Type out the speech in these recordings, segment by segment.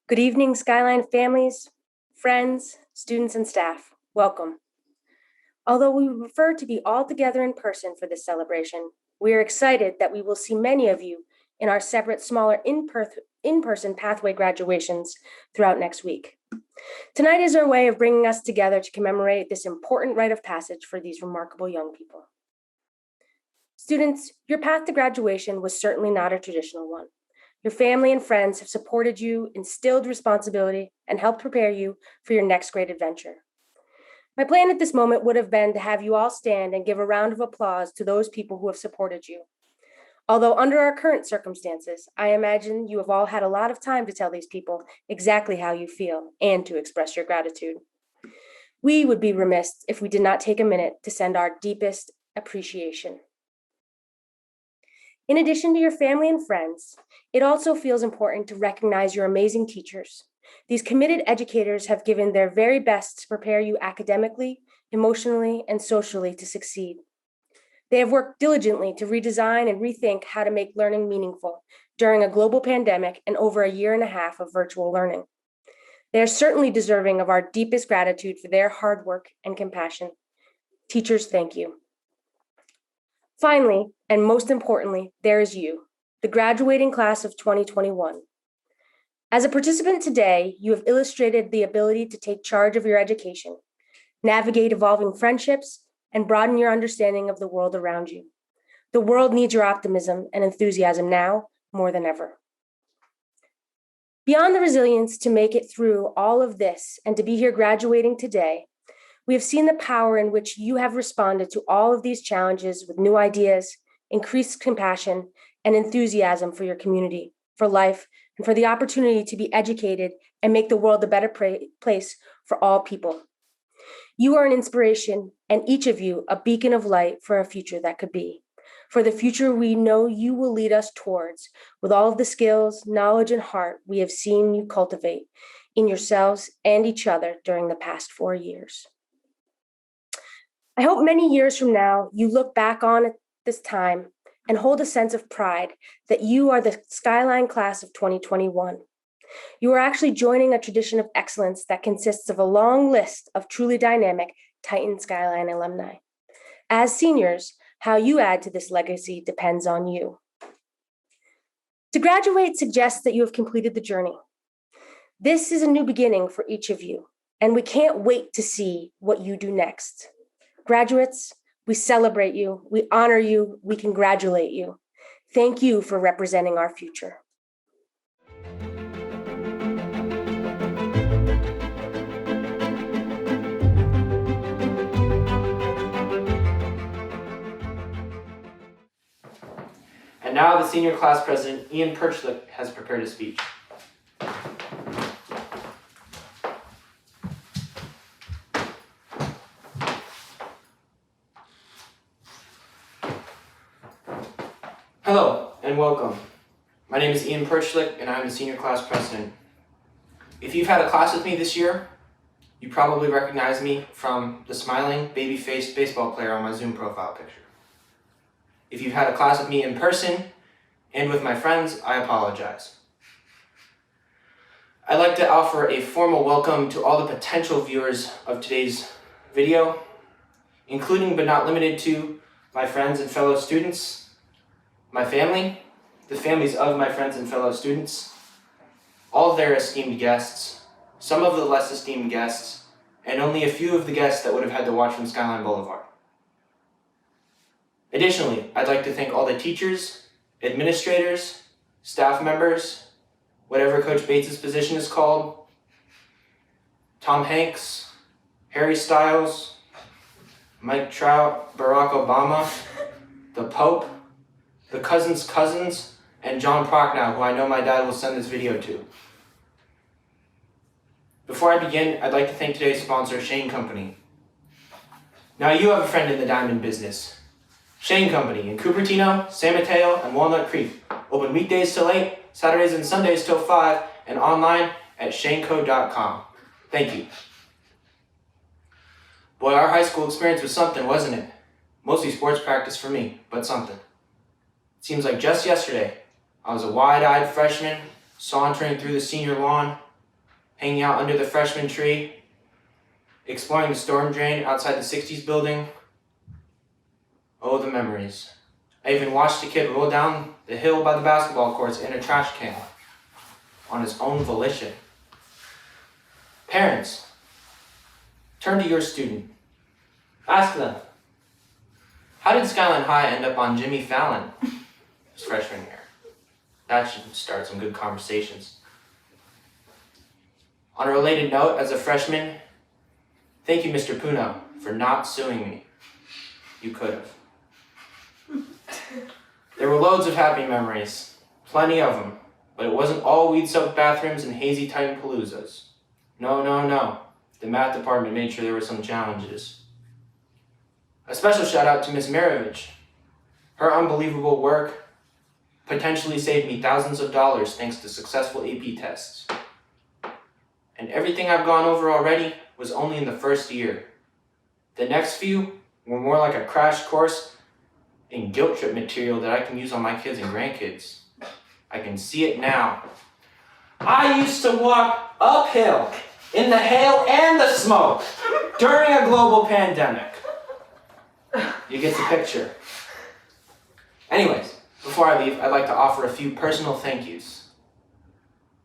Good evening, Skyline families, friends, students, and staff. Welcome. Although we would prefer to be all together in person for this celebration, we are excited that we will see many of you in our separate, smaller in-person pathway graduations throughout next week. Tonight is our way of bringing us together to commemorate this important rite of passage for these remarkable young people. Students, your path to graduation was certainly not a traditional one. Your family and friends have supported you, instilled responsibility, and helped prepare you for your next great adventure. My plan at this moment would have been to have you all stand and give a round of applause to those people who have supported you. Although under our current circumstances, I imagine you have all had a lot of time to tell these people exactly how you feel and to express your gratitude. We would be remiss if we did not take a minute to send our deepest appreciation. In addition to your family and friends, it also feels important to recognize your amazing teachers. These committed educators have given their very best to prepare you academically, emotionally, and socially to succeed. They have worked diligently to redesign and rethink how to make learning meaningful during a global pandemic and over a year and a half of virtual learning. They are certainly deserving of our deepest gratitude for their hard work and compassion. Teachers, thank you. Finally, and most importantly, there is you, the graduating class of 2021. As a participant today, you have illustrated the ability to take charge of your education, navigate evolving friendships, and broaden your understanding of the world around you. The world needs your optimism and enthusiasm now more than ever. Beyond the resilience to make it through all of this and to be here graduating today, we have seen the power in which you have responded to all of these challenges with new ideas, increased compassion, and enthusiasm for your community, for life, and for the opportunity to be educated and make the world a better place for all people. You are an inspiration, and each of you a beacon of light for a future that could be, for the future we know you will lead us towards with all of the skills, knowledge, and heart we have seen you cultivate in yourselves and each other during the past 4 years. I hope many years from now, you look back on this time and hold a sense of pride that you are the Skyline class of 2021. You are actually joining a tradition of excellence that consists of a long list of truly dynamic Titan Skyline alumni. As seniors, how you add to this legacy depends on you. To graduate suggests that you have completed the journey. This is a new beginning for each of you, and we can't wait to see what you do next. Graduates, we celebrate you, we honor you, we congratulate you. Thank you for representing our future. And now the senior class president, Ian Perchlick, has prepared a speech. Hello and welcome. My name is Ian Perchlick and I'm the senior class president. If you've had a class with me this year, you probably recognize me from the smiling, baby-faced baseball player on my Zoom profile picture. If you've had a class with me in person and with my friends, I apologize. I'd like to offer a formal welcome to all the potential viewers of today's video, including but not limited to my friends and fellow students, my family, the families of my friends and fellow students, all of their esteemed guests, some of the less esteemed guests, and only a few of the guests that would have had to watch from Skyline Boulevard. Additionally, I'd like to thank all the teachers, administrators, staff members, whatever Coach Bates' position is called, Tom Hanks, Harry Styles, Mike Trout, Barack Obama, the Pope, the cousins, and John Prochnow, who I know my dad will send this video to. Before I begin, I'd like to thank today's sponsor, Shane Company. Now you have a friend in the diamond business. Shane Company in Cupertino, San Mateo, and Walnut Creek. Open weekdays till 8, Saturdays and Sundays till 5, and online at shaneco.com. Thank you. Boy, our high school experience was something, wasn't it? Mostly sports practice for me, but something. Seems like just yesterday, I was a wide-eyed freshman sauntering through the senior lawn, hanging out under the freshman tree, exploring the storm drain outside the 60s building. Oh, the memories. I even watched a kid roll down the hill by the basketball courts in a trash can on his own volition. Parents, turn to your student. Ask them, how did Skyline High end up on Jimmy Fallon his freshman year? That should start some good conversations. On a related note, as a freshman, thank you, Mr. Puno, for not suing me. You could have. There were loads of happy memories, plenty of them, but it wasn't all weed-soaked bathrooms and hazy Titan Paloozas. No. The math department made sure there were some challenges. A special shout out to Miss Marovich. Her unbelievable work potentially saved me thousands of dollars thanks to successful AP tests. And everything I've gone over already was only in the first year. The next few were more like a crash course in guilt trip material that I can use on my kids and grandkids. I can see it now. I used to walk uphill in the hail and the smoke during a global pandemic. You get the picture. Anyways, before I leave, I'd like to offer a few personal thank yous.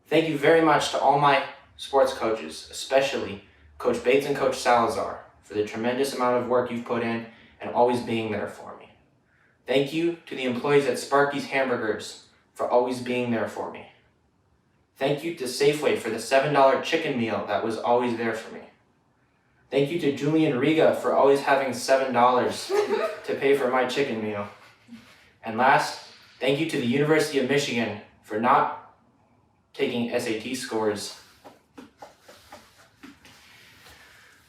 Thank you very much to all my sports coaches, especially Coach Bates and Coach Salazar, for the tremendous amount of work you've put in and always being there for me. Thank you to the employees at Sparky's Hamburgers for always being there for me. Thank you to Safeway for the $7 chicken meal that was always there for me. Thank you to Julian Riga for always having $7 to pay for my chicken meal. And last, thank you to the University of Michigan for not taking SAT scores.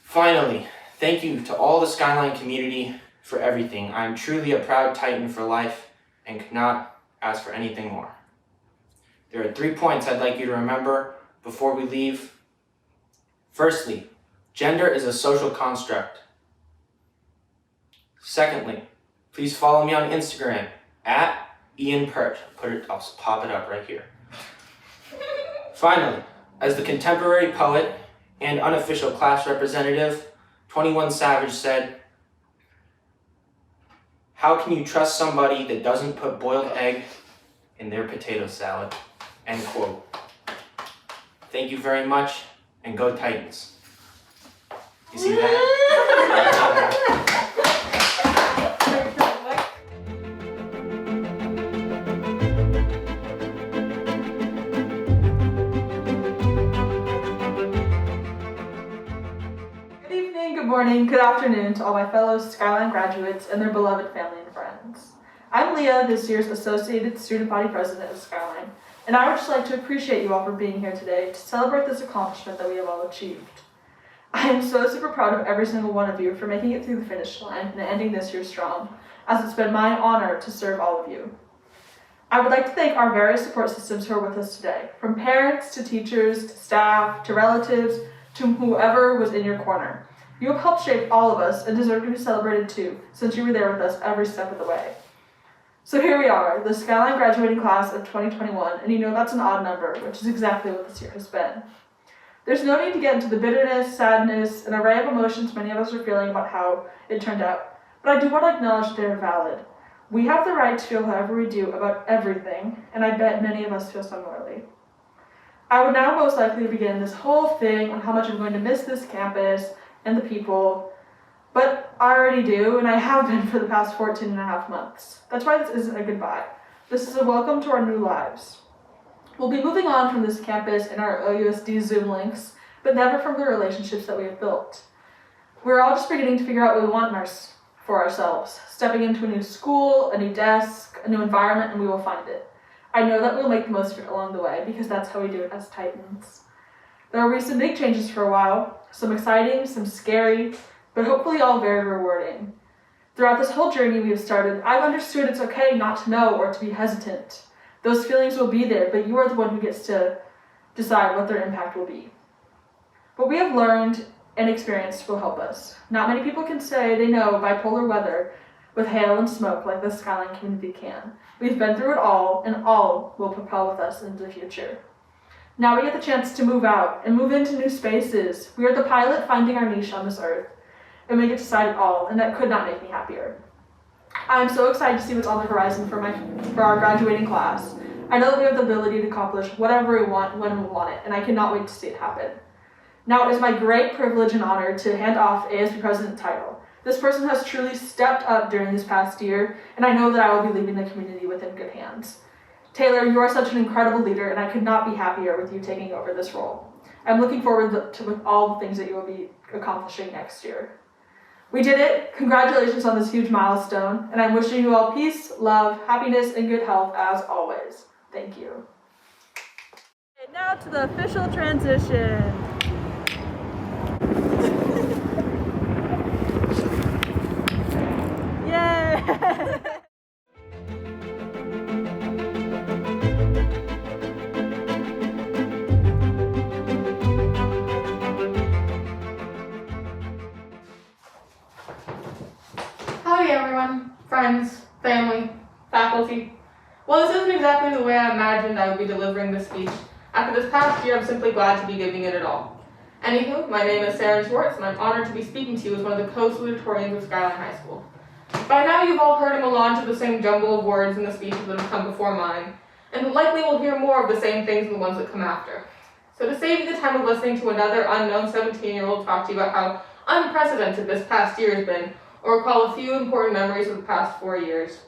Finally, thank you to all the Skyline community for everything. I am truly a proud Titan for life and could not ask for anything more. There are 3 points I'd like you to remember before we leave. Firstly, gender is a social construct. Secondly, please follow me on Instagram at Ian Pert. I'll pop it up right here. Finally, as the contemporary poet and unofficial class representative, 21 Savage said, "How can you trust somebody that doesn't put boiled egg in their potato salad?" End quote. Thank you very much, and go Titans. You see that? Good morning, good afternoon to all my fellow Skyline graduates and their beloved family and friends. I'm Leah, this year's Associated Student Body President of Skyline, and I would just like to appreciate you all for being here today to celebrate this accomplishment that we have all achieved. I am so super proud of every single one of you for making it through the finish line and ending this year strong, as it's been my honor to serve all of you. I would like to thank our various support systems who are with us today, from parents to teachers to staff to relatives to whoever was in your corner. You have helped shape all of us and deserve to be celebrated too, since you were there with us every step of the way. So here we are, the Skyline graduating class of 2021, and you know that's an odd number, which is exactly what this year has been. There's no need to get into the bitterness, sadness, and array of emotions many of us are feeling about how it turned out, but I do want to acknowledge that they're valid. We have the right to feel however we do about everything, and I bet many of us feel similarly. I would now most likely begin this whole thing on how much I'm going to miss this campus and the people, but I already do, and I have been for the past 14 and a half months. That's why this isn't a goodbye. This is a welcome to our new lives. We'll be moving on from this campus and our OUSD Zoom links, but never from the relationships that we have built. We're all just beginning to figure out what we want for ourselves, stepping into a new school, a new desk, a new environment, and we will find it. I know that we'll make the most of it along the way, because that's how we do it as Titans. There will be some big changes for a while, some exciting, some scary, but hopefully all very rewarding. Throughout this whole journey we have started, I've understood it's okay not to know or to be hesitant. Those feelings will be there, but you are the one who gets to decide what their impact will be. What we have learned and experienced will help us. Not many people can say they know bipolar weather with hail and smoke like the Skyline community can. We've been through it all, and all will propel with us into the future. Now we get the chance to move out and move into new spaces. We are the pilot finding our niche on this earth, and we get to decide it all, and that could not make me happier. I'm so excited to see what's on the horizon for our graduating class. I know that we have the ability to accomplish whatever we want when we want it, and I cannot wait to see it happen. Now it is my great privilege and honor to hand off ASB President title. This person has truly stepped up during this past year, and I know that I will be leaving the community within good hands. Taylor, you are such an incredible leader, and I could not be happier with you taking over this role. I'm looking forward to all the things that you will be accomplishing next year. We did it. Congratulations on this huge milestone, and I'm wishing you all peace, love, happiness, and good health as always. Thank you. And now to the official transition. Yay! Howdy everyone, friends, family, faculty. Well, this isn't exactly the way I imagined I would be delivering this speech. After this past year, I'm simply glad to be giving it all. Anywho, my name is Sarah Schwartz, and I'm honored to be speaking to you as one of the co-salutatorians of Skyline High School. By now, you've all heard a melange of the same jumble of words in the speeches that have come before mine, and likely will hear more of the same things in the ones that come after. So to save you the time of listening to another unknown 17-year-old talk to you about how unprecedented this past year has been, or recall a few important memories of the past 4 years.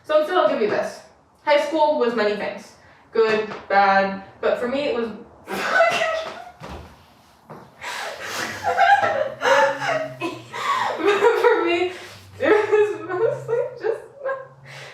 So instead I'll give you this. High school was many things. Good, bad, but for me it was... for me,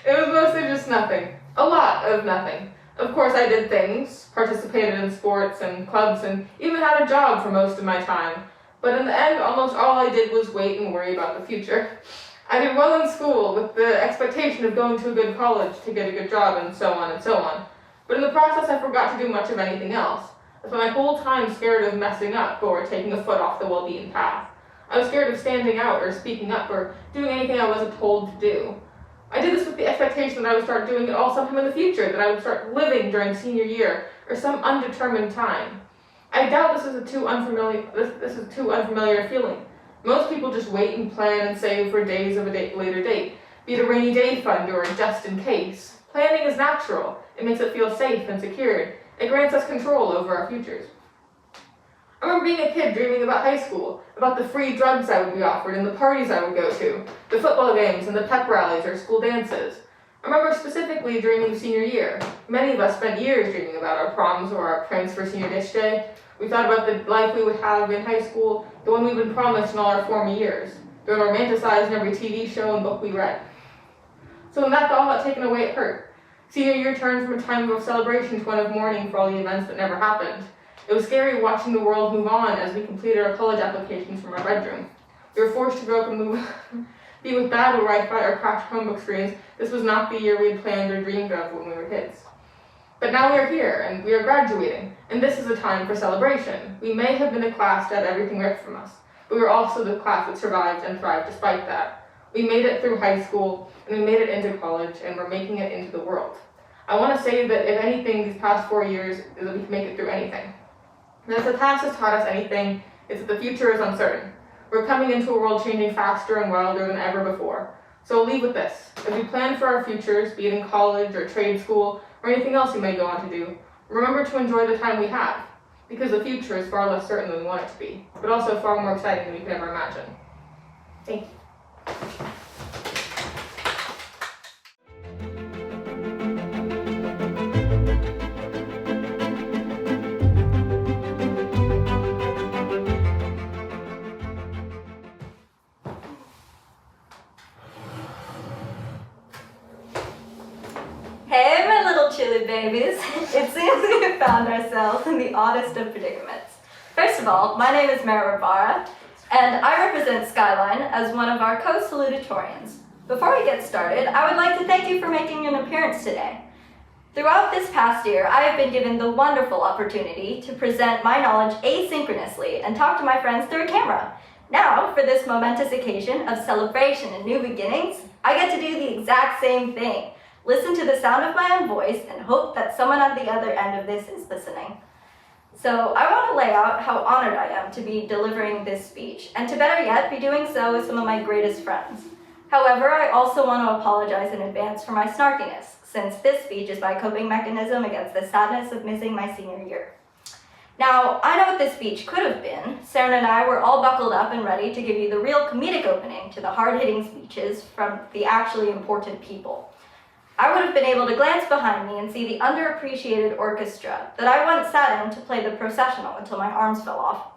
it was mostly just nothing. A lot of nothing. Of course I did things, participated in sports and clubs, and even had a job for most of my time. But in the end, almost all I did was wait and worry about the future. I did well in school with the expectation of going to a good college to get a good job and so on and so on. But in the process, I forgot to do much of anything else. I spent my whole time scared of messing up or taking a foot off the well-beaten path. I was scared of standing out or speaking up or doing anything I wasn't told to do. I did this with the expectation that I would start doing it all sometime in the future, that I would start living during senior year or some undetermined time. I doubt this is a too unfamiliar feeling. Most people just wait and plan and save for days of a later date, be it a rainy day fund or a just in case. Planning is natural. It makes it feel safe and secured. It grants us control over our futures. I remember being a kid dreaming about high school, about the free drugs I would be offered and the parties I would go to, the football games and the pep rallies or school dances. I remember specifically dreaming of senior year. Many of us spent years dreaming about our proms or our pranks for senior dish day. We thought about the life we would have in high school, the one we've been promised in all our former years, the one romanticized in every TV show and book we read. So when that all got taken away, it hurt. Senior year turned from a time of celebration to one of mourning for all the events that never happened. It was scary watching the world move on as we completed our college applications from our bedroom. We were forced to grow up and move be with bad Wi-Fi or crashed Chromebook screens. This was not the year we had planned or dreamed of when we were kids. But now we are here, and we are graduating, and this is a time for celebration. We may have been a class that had everything ripped from us, but we were also the class that survived and thrived despite that. We made it through high school, and we made it into college, and we're making it into the world. I want to say that if anything, these past 4 years is that we can make it through anything. And if the past has taught us anything, it's that the future is uncertain. We're coming into a world changing faster and wilder than ever before. So I'll leave with this. As we plan for our futures, be it in college or trade school, or anything else we may go on to do, remember to enjoy the time we have, because the future is far less certain than we want it to be, but also far more exciting than we could ever imagine. Thank you. Hey, my little chili babies. It seems we have found ourselves in the oddest of predicaments. First of all, my name is Mara Rivara, and I represent Skyline as one of our co-salutatorians. Before we get started, I would like to thank you for making an appearance today. Throughout this past year, I have been given the wonderful opportunity to present my knowledge asynchronously and talk to my friends through a camera. Now, for this momentous occasion of celebration and new beginnings, I get to do the exact same thing. Listen to the sound of my own voice and hope that someone on the other end of this is listening. So I want to lay out how honored I am to be delivering this speech, and to better yet, be doing so with some of my greatest friends. However, I also want to apologize in advance for my snarkiness, since this speech is my coping mechanism against the sadness of missing my senior year. Now, I know what this speech could have been. Sarah and I were all buckled up and ready to give you the real comedic opening to the hard-hitting speeches from the actually important people. I would have been able to glance behind me and see the underappreciated orchestra that I once sat in to play the processional until my arms fell off.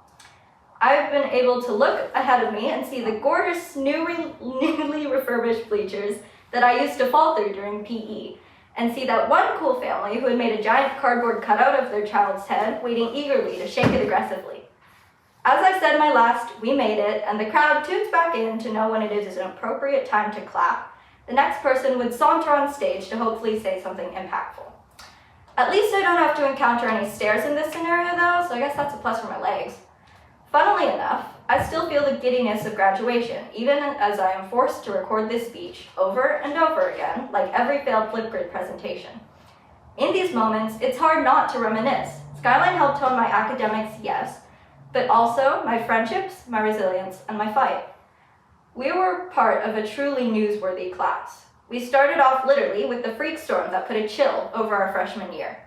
I've been able to look ahead of me and see the gorgeous, newly refurbished bleachers that I used to fall through during PE, and see that one cool family who had made a giant cardboard cutout of their child's head, waiting eagerly to shake it aggressively. As I said my last, we made it, and the crowd tunes back in to know when it is an appropriate time to clap. The next person would saunter on stage to hopefully say something impactful. At least I don't have to encounter any stairs in this scenario though, so I guess that's a plus for my legs. Funnily enough, I still feel the giddiness of graduation, even as I am forced to record this speech over and over again, like every failed Flipgrid presentation. In these moments, it's hard not to reminisce. Skyline helped hone my academics, yes, but also my friendships, my resilience, and my fight. We were part of a truly newsworthy class. We started off literally with the freak storm that put a chill over our freshman year.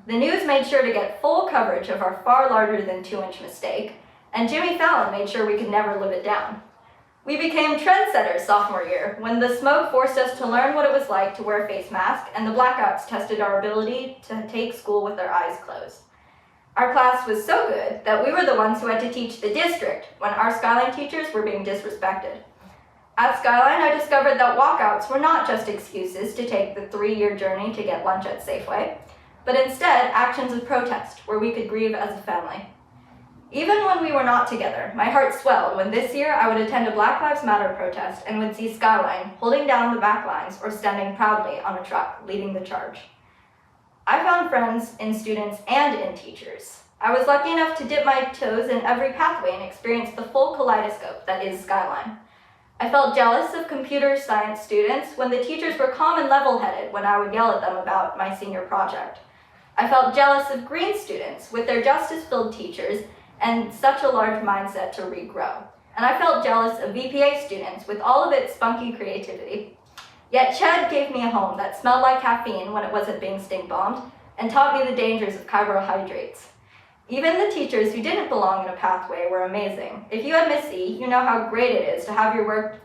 The news made sure to get full coverage of our far larger than 2-inch mistake, and Jimmy Fallon made sure we could never live it down. We became trendsetters sophomore year, when the smoke forced us to learn what it was like to wear a face mask, and the blackouts tested our ability to take school with our eyes closed. Our class was so good that we were the ones who had to teach the district when our Skyline teachers were being disrespected. At Skyline, I discovered that walkouts were not just excuses to take the 3-year journey to get lunch at Safeway, but instead actions of protest where we could grieve as a family. Even when we were not together, my heart swelled when this year I would attend a Black Lives Matter protest and would see Skyline holding down the back lines or standing proudly on a truck leading the charge. I found friends in students and in teachers. I was lucky enough to dip my toes in every pathway and experience the full kaleidoscope that is Skyline. I felt jealous of computer science students when the teachers were calm and level-headed when I would yell at them about my senior project. I felt jealous of green students with their justice-filled teachers and such a large mindset to regrow. And I felt jealous of VPA students with all of its spunky creativity. Yet Ched gave me a home that smelled like caffeine when it wasn't being stink-bombed and taught me the dangers of carbohydrates. Even the teachers who didn't belong in a pathway were amazing. If you had Miss E, you know how great it is to have your work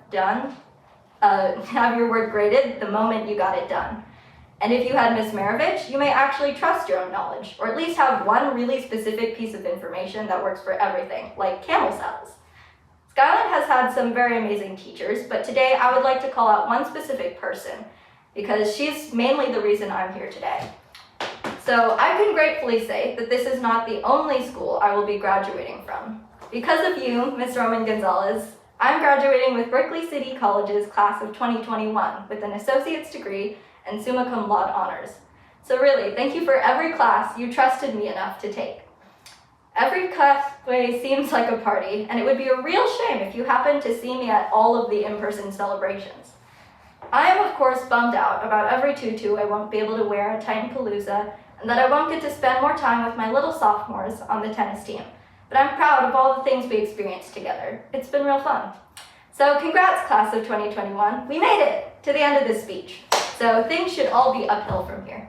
graded the moment you got it done. And if you had Miss Maravich, you may actually trust your own knowledge, or at least have one really specific piece of information that works for everything, like camel cells. Skyline has had some very amazing teachers, but today I would like to call out one specific person, because she's mainly the reason I'm here today. So I can gratefully say that this is not the only school I will be graduating from. Because of you, Ms. Roman Gonzalez, I'm graduating with Berkeley City College's class of 2021 with an associate's degree and summa cum laude honors. So really, thank you for every class you trusted me enough to take. Every pathway seems like a party, and it would be a real shame if you happened to see me at all of the in-person celebrations. I am, of course, bummed out about every tutu I won't be able to wear at Titanpalooza, and that I won't get to spend more time with my little sophomores on the tennis team. But I'm proud of all the things we experienced together. It's been real fun. So congrats, class of 2021. We made it to the end of this speech. So things should all be uphill from here.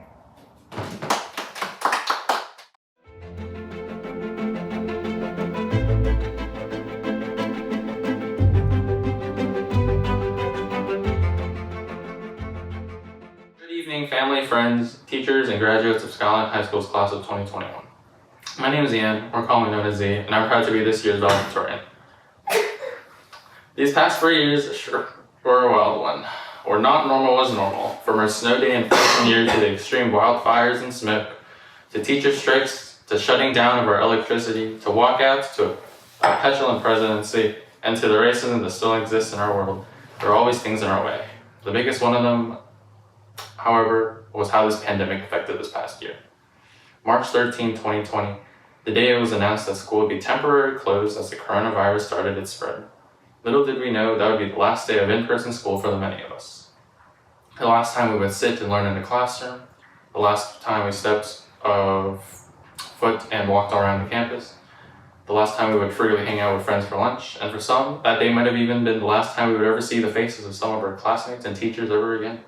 Good evening, family, friends, teachers, and graduates of Skyline High School's class of 2021. My name is Ian, or commonly known as Z, and I'm proud to be this year's valedictorian. These past 4 years sure were a wild one. Or not normal was normal, from our snow day in freshman year to the extreme wildfires and smoke, to teacher strikes, to shutting down of our electricity, to walkouts, to a petulant presidency, and to the racism that still exists in our world. There are always things in our way. The biggest one of them, however, was how this pandemic affected this past year. March 13, 2020, the day it was announced that school would be temporarily closed as the coronavirus started its spread. Little did we know that would be the last day of in-person school for the many of us. The last time we would sit and learn in a classroom, the last time we stepped foot and walked all around the campus. The last time we would freely hang out with friends for lunch, and for some, that day might have even been the last time we would ever see the faces of some of our classmates and teachers ever again.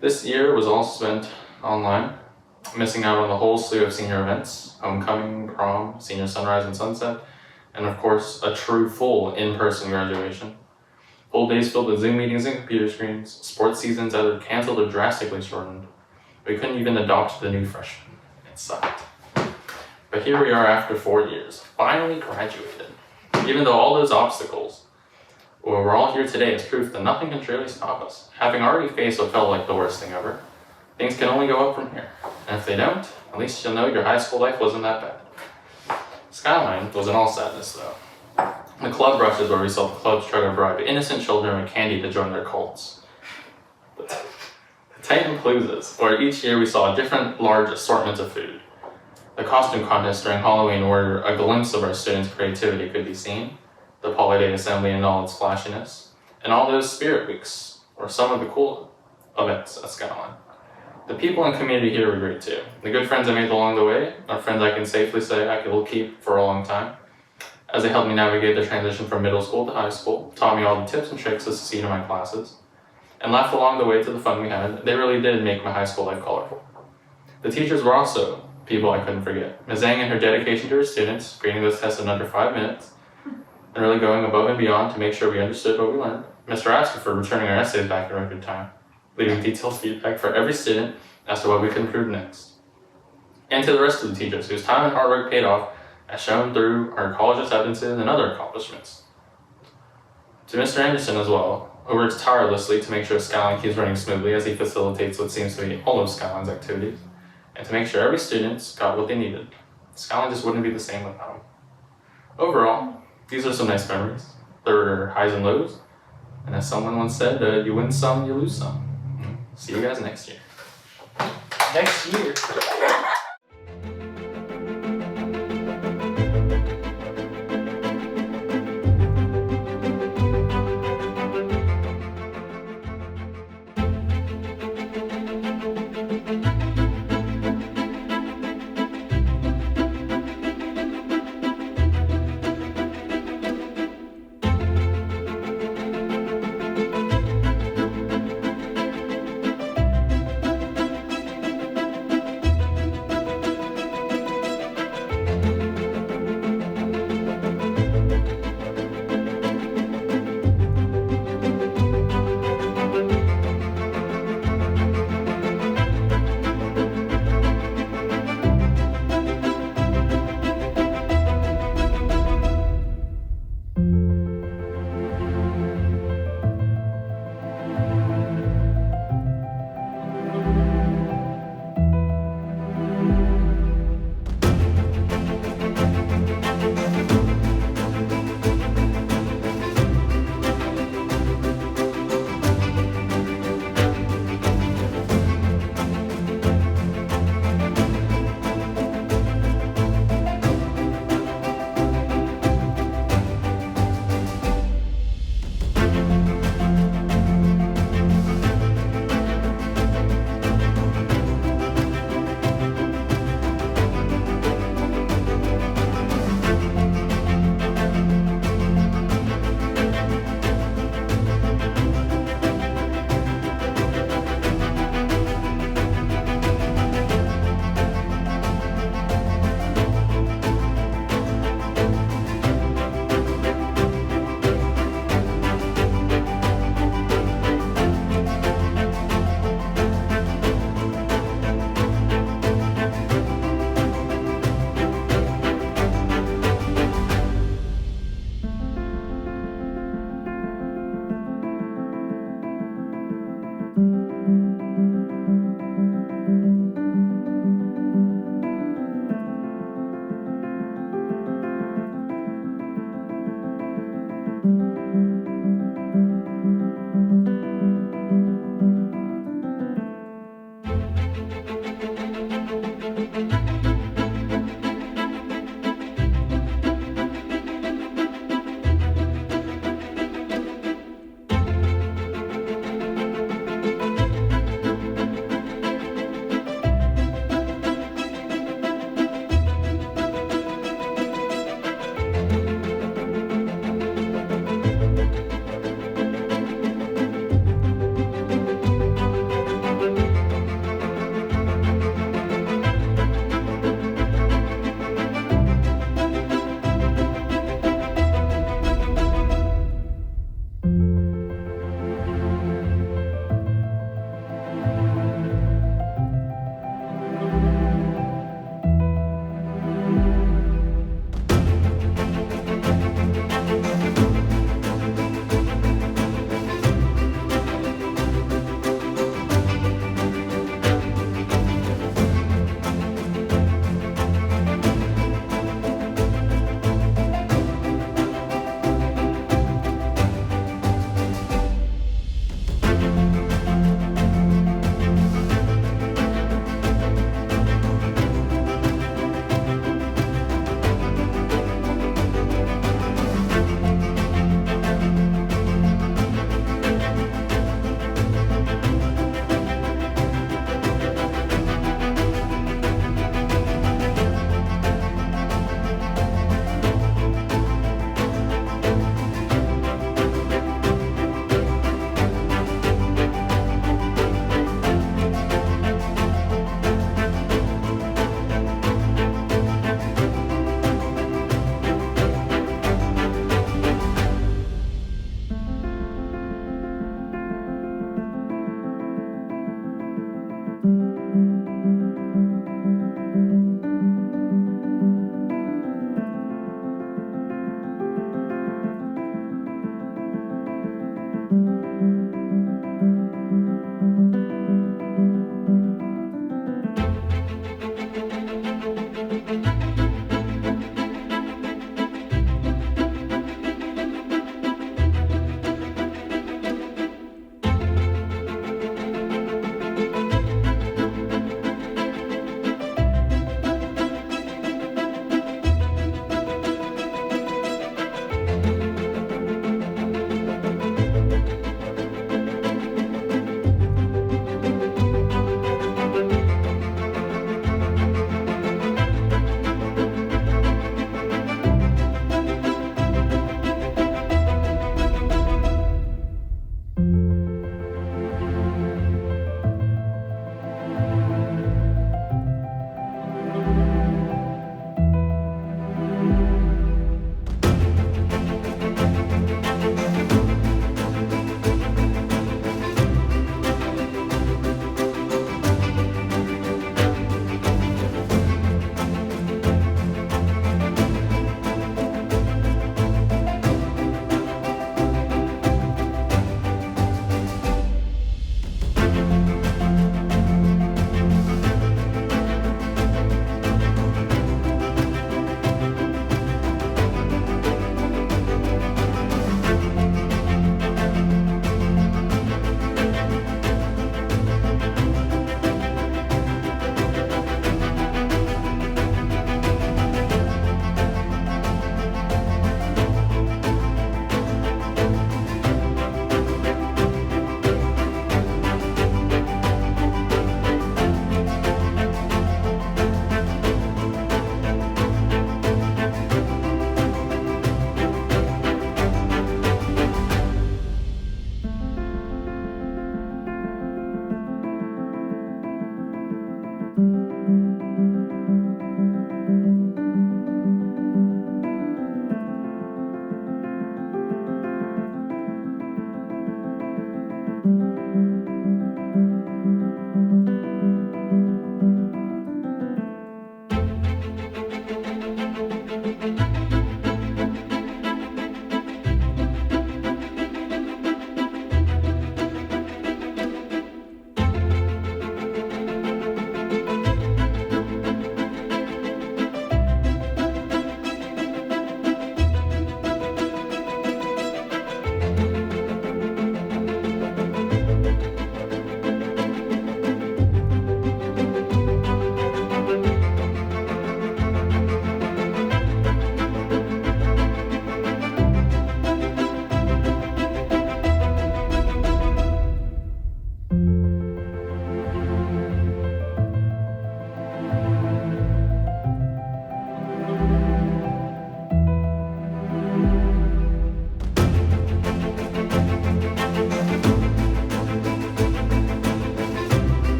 This year was all spent online, missing out on the whole slew of senior events, homecoming, prom, senior sunrise and sunset, and of course, a true full in-person graduation. Full days filled with Zoom meetings and computer screens, sports seasons either canceled or drastically shortened. We couldn't even adopt the new freshmen. It sucked. But here we are after 4 years, finally graduated. Even though all those obstacles, well, we're all here today as proof that nothing can truly stop us. Having already faced what felt like the worst thing ever, things can only go up from here. And if they don't, at least you'll know your high school life wasn't that bad. Skyline wasn't all sadness though. The club rushes where we saw the clubs try to bribe innocent children with candy to join their cults. The Titan Paloozas, where each year we saw a different large assortment of food. The costume contest during Halloween where a glimpse of our students' creativity could be seen, the Poly Day Assembly in all its flashiness, and all those spirit weeks were some of the cool events at Skyline. The people and community here were great too. The good friends I made along the way are friends I can safely say I will keep for a long time, as they helped me navigate the transition from middle school to high school, taught me all the tips and tricks to succeed in my classes, and laughed along the way to the fun we had. They really did make my high school life colorful. The teachers were also people I couldn't forget. Ms. Zhang and her dedication to her students, grading those tests in under 5 minutes, and really going above and beyond to make sure we understood what we learned. Mr. Asker for returning our essays back in record time, leaving detailed feedback for every student as to what we could improve next. And to the rest of the teachers whose time and hard work paid off, as shown through our college acceptances and other accomplishments. To Mr. Anderson as well, who works tirelessly to make sure Skyline keeps running smoothly as he facilitates what seems to be all of Skyline's activities, and to make sure every student got what they needed. Skyline just wouldn't be the same without him. Overall, these are some nice memories. There were highs and lows, and as someone once said, you win some, you lose some. See you guys next year. Next year.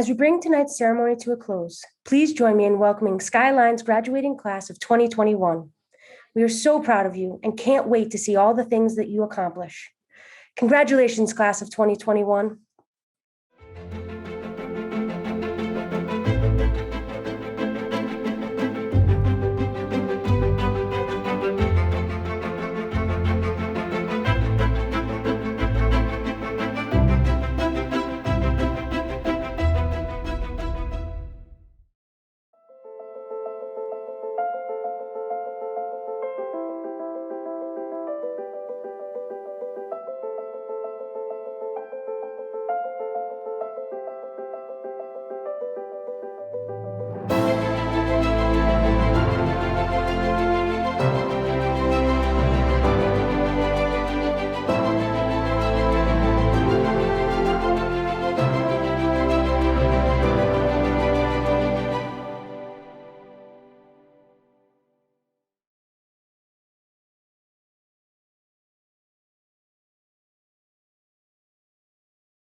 As we bring tonight's ceremony to a close, please join me in welcoming Skyline's graduating class of 2021. We are so proud of you and can't wait to see all the things that you accomplish. Congratulations, class of 2021.